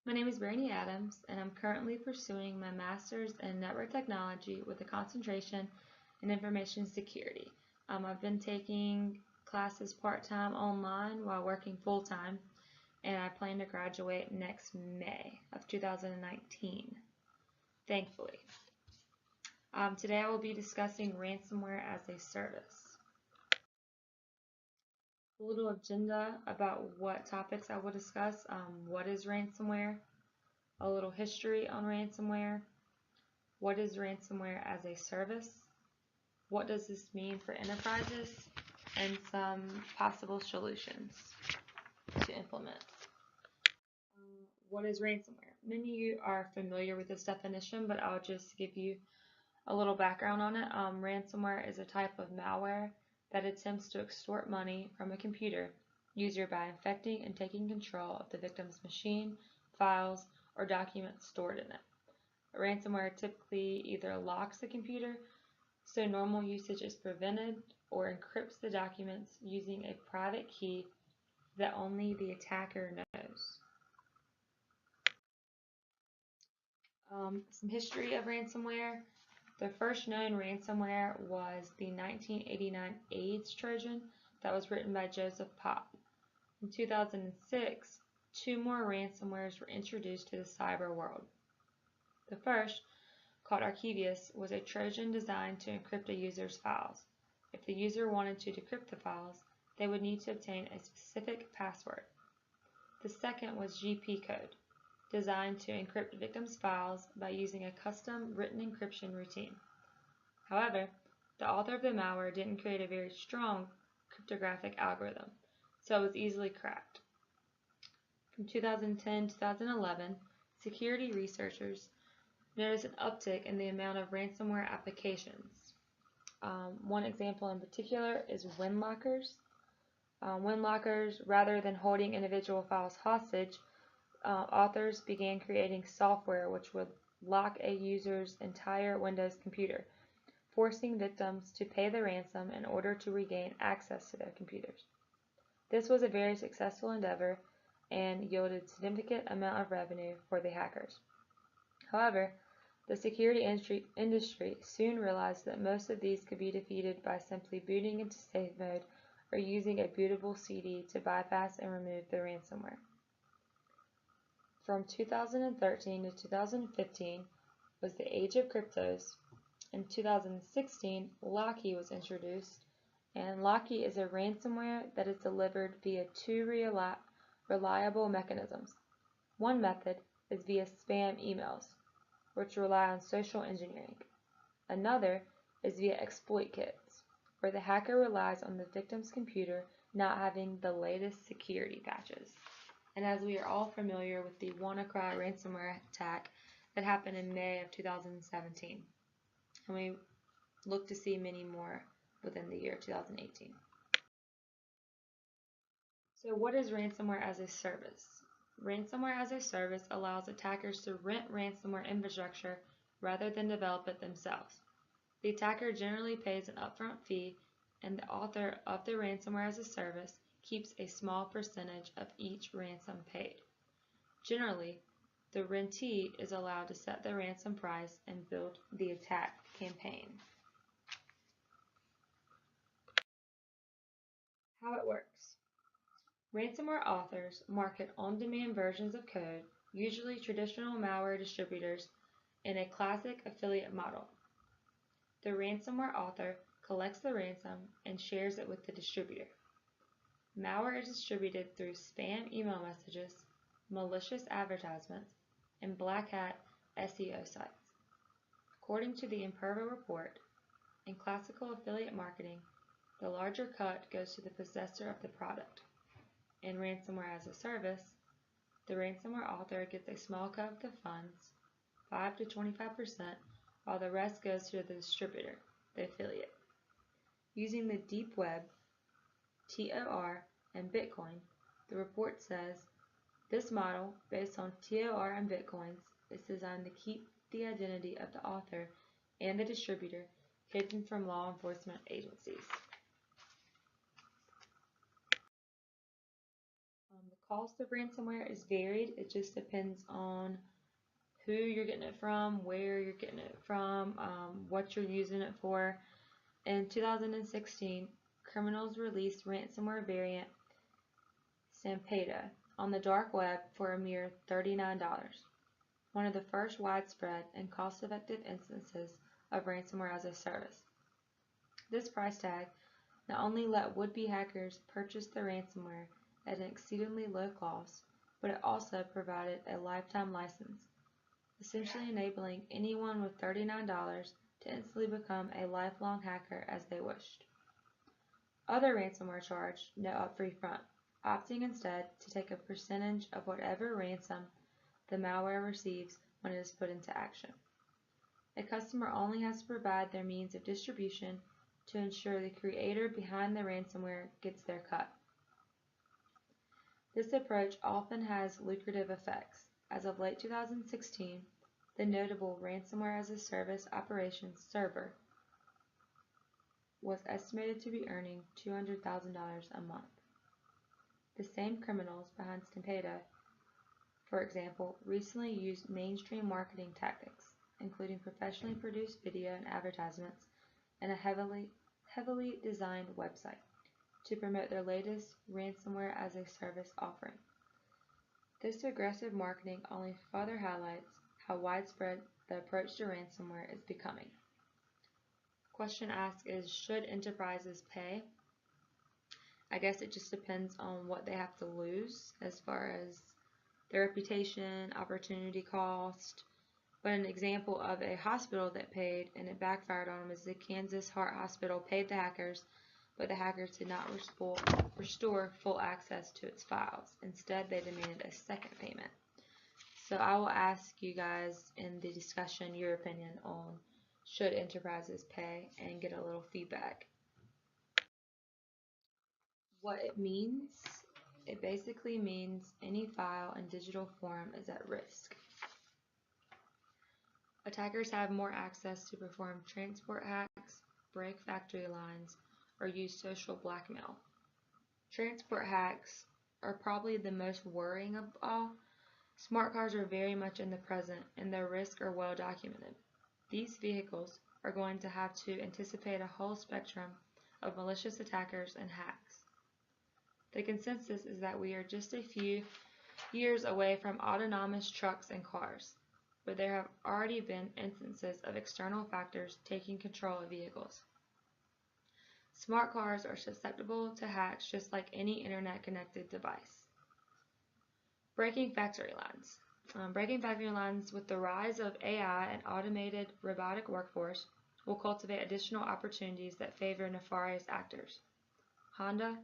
My name is Brandy Adams, and I'm currently pursuing my master's in network technology with a concentration in information security. I've been taking classes part-time online while working full-time, and I plan to graduate next May of 2019, thankfully. Today I will be discussing ransomware as a service. A little agenda about what topics I will discuss. What is ransomware? A little history on ransomware. What is ransomware as a service? What does this mean for enterprises? And some possible solutions to implement. What is ransomware? Many of you are familiar with this definition, but I'll just give you a little background on it. Ransomware is a type of malware that attempts to extort money from a computer user by infecting and taking control of the victim's machine, files, or documents stored in it. Ransomware typically either locks the computer so normal usage is prevented, or encrypts the documents using a private key that only the attacker knows. Some history of ransomware. The first known ransomware was the 1989 AIDS Trojan that was written by Joseph Pop. In 2006, two more ransomwares were introduced to the cyber world. The first, called Archivius, was a Trojan designed to encrypt a user's files. If the user wanted to decrypt the files, they would need to obtain a specific password. The second was GP code, designed to encrypt victims' files by using a custom written encryption routine. However, the author of the malware didn't create a very strong cryptographic algorithm, so it was easily cracked. From 2010 to 2011, security researchers noticed an uptick in the amount of ransomware applications. One example in particular is windlockers. Windlockers, rather than holding individual files hostage, authors began creating software which would lock a user's entire Windows computer, forcing victims to pay the ransom in order to regain access to their computers. This was a very successful endeavor and yielded a significant amount of revenue for the hackers. However, the security industry soon realized that most of these could be defeated by simply booting into safe mode or using a bootable CD to bypass and remove the ransomware. From 2013 to 2015 was the age of cryptos. In 2016, Locky was introduced, and Locky is a ransomware that is delivered via two reliable mechanisms. One method is via spam emails, which rely on social engineering. Another is via exploit kits, where the hacker relies on the victim's computer not having the latest security patches. And as we are all familiar with the WannaCry ransomware attack that happened in May of 2017, and we look to see many more within the year 2018. So what is ransomware as a service? Ransomware as a service allows attackers to rent ransomware infrastructure rather than develop it themselves. The attacker generally pays an upfront fee, and the author of the ransomware as a service keeps a small percentage of each ransom paid. Generally, the rentee is allowed to set the ransom price and build the attack campaign. How it works. Ransomware authors market on-demand versions of code, usually traditional malware distributors, in a classic affiliate model. The ransomware author collects the ransom and shares it with the distributor. Malware is distributed through spam email messages, malicious advertisements, and black hat SEO sites. According to the Imperva report, in classical affiliate marketing, the larger cut goes to the possessor of the product. In ransomware as a service, the ransomware author gets a small cut of the funds, 5 to 25%, while the rest goes to the distributor, the affiliate. Using the deep web, TOR, and Bitcoin, the report says, this model, based on TOR and Bitcoins, is designed to keep the identity of the author and the distributor hidden from law enforcement agencies. The Cost of ransomware is varied. It just depends on who you're getting it from, where you're getting it from, what you're using it for. In 2016, criminals released ransomware variant Stampeda on the dark web for a mere $39, one of the first widespread and cost-effective instances of ransomware as a service. This price tag not only let would-be hackers purchase the ransomware at an exceedingly low cost, but it also provided a lifetime license, essentially enabling anyone with $39 to instantly become a lifelong hacker as they wished. Other ransomware charged no upfront fee, opting instead to take a percentage of whatever ransom the malware receives when it is put into action. A customer only has to provide their means of distribution to ensure the creator behind the ransomware gets their cut. This approach often has lucrative effects. As of late 2016, the notable Ransomware as a Service operations server was estimated to be earning $200,000 a month. The same criminals behind Stampeda, for example, recently used mainstream marketing tactics, including professionally produced video and advertisements, and a heavily designed website to promote their latest Ransomware as a Service offering. This aggressive marketing only further highlights how widespread the approach to ransomware is becoming. Question asked is, should enterprises pay? I guess it just depends on what they have to lose as far as their reputation, opportunity cost. But an example of a hospital that paid and it backfired on them is the Kansas Heart Hospital paid the hackers, but the hackers did not restore full access to its files. Instead, they demanded a second payment. So I will ask you guys in the discussion your opinion on should enterprises pay and get a little feedback. What it means, it basically means any file in digital form is at risk. Attackers have more access to perform transport hacks, break factory lines, or use social blackmail. Transport hacks are probably the most worrying of all. Smart cars are very much in the present and their risks are well documented. These vehicles are going to have to anticipate a whole spectrum of malicious attackers and hacks. The consensus is that we are just a few years away from autonomous trucks and cars, but there have already been instances of external factors taking control of vehicles. Smart cars are susceptible to hacks just like any internet-connected device. Breaking factory lines. Breaking factory lines with the rise of AI and automated robotic workforce will cultivate additional opportunities that favor nefarious actors. Honda,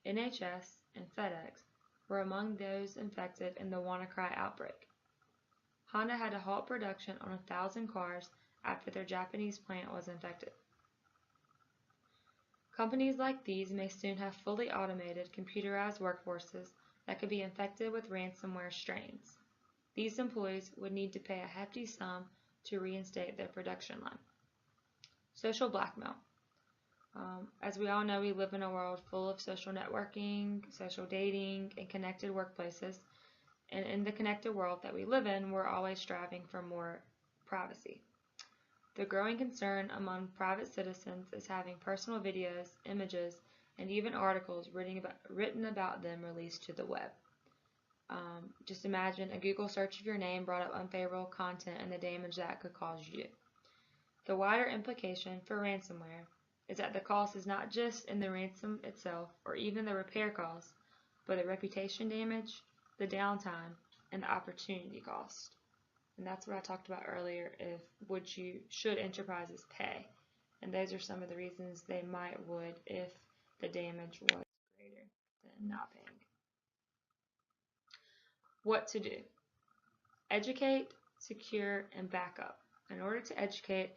NHS, and FedEx were among those infected in the WannaCry outbreak. Honda had to halt production on 1,000 cars after their Japanese plant was infected. Companies like these may soon have fully automated, computerized workforces that could be infected with ransomware strains. These employees would need to pay a hefty sum to reinstate their production line. Social blackmail. As we all know, we live in a world full of social networking, social dating, and connected workplaces. And in the connected world that we live in, we're always striving for more privacy. The growing concern among private citizens is having personal videos, images, and even articles written about them released to the web. Just imagine a Google search of your name brought up unfavorable content and the damage that could cause you. The wider implication for ransomware is that the cost is not just in the ransom itself or even the repair cost, but the reputation damage, the downtime, and the opportunity cost. And that's what I talked about earlier, should enterprises pay? And those are some of the reasons they would if the damage was greater than not paying. What to do? Educate, secure, and back up. In order to educate,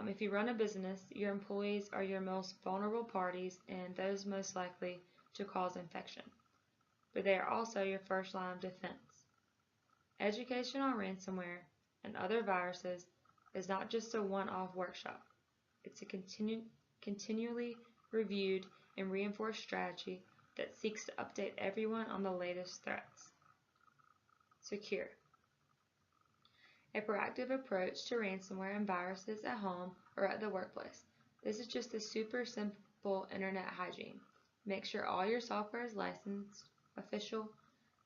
if you run a business, your employees are your most vulnerable parties and those most likely to cause infection. But they are also your first line of defense. Education on ransomware and other viruses is not just a one-off workshop. It's a continually reviewed and reinforced strategy that seeks to update everyone on the latest threats. Secure. A proactive approach to ransomware and viruses at home or at the workplace. This is just a super simple internet hygiene. Make sure all your software is licensed, official,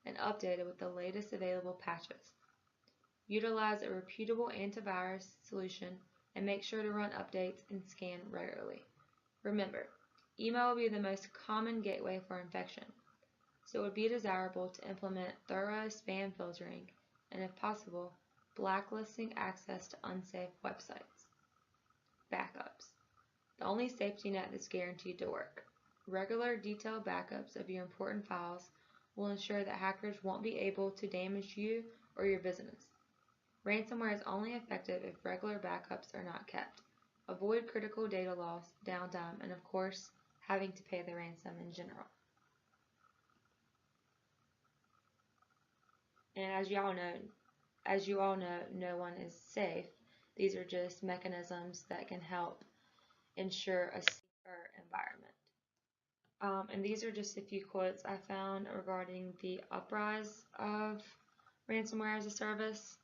and updated with the latest available patches. Utilize a reputable antivirus solution and make sure to run updates and scan regularly. Remember, email will be the most common gateway for infection, so it would be desirable to implement thorough spam filtering and, if possible, blacklisting access to unsafe websites. Backups. The only safety net that's guaranteed to work. Regular detailed backups of your important files will ensure that hackers won't be able to damage you or your business. Ransomware is only effective if regular backups are not kept. Avoid critical data loss, downtime, and of course, having to pay the ransom in general. And as you all know, no one is safe. These are just mechanisms that can help ensure a safer environment. And these are just a few quotes I found regarding the uprise of ransomware as a service.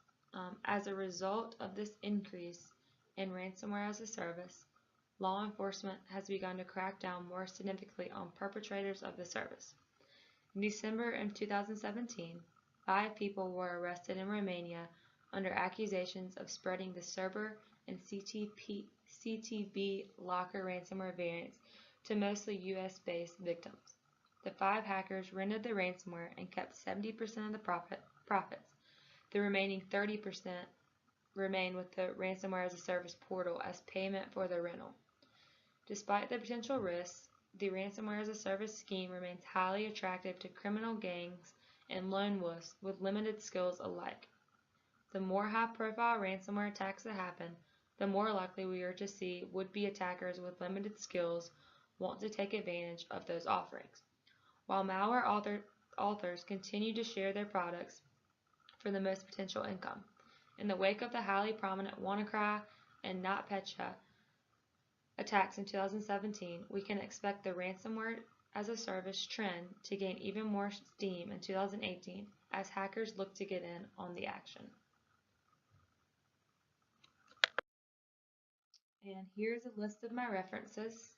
As a result of this increase in ransomware as a service, law enforcement has begun to crack down more significantly on perpetrators of the service. In December of 2017, 5 people were arrested in Romania under accusations of spreading the Cerber and CTB locker ransomware variants to mostly US-based victims. The 5 hackers rented the ransomware and kept 70% of the profits. The remaining 30% remained with the Ransomware as a Service portal as payment for the rental. Despite the potential risks, the Ransomware as a Service scheme remains highly attractive to criminal gangs and lone wolves with limited skills alike. The more high-profile ransomware attacks that happen, the more likely we are to see would-be attackers with limited skills want to take advantage of those offerings. While malware authors continue to share their products for the most potential income. In the wake of the highly prominent WannaCry and NotPetya attacks in 2017, we can expect the ransomware as a service trend to gain even more steam in 2018 as hackers look to get in on the action. And here's a list of my references.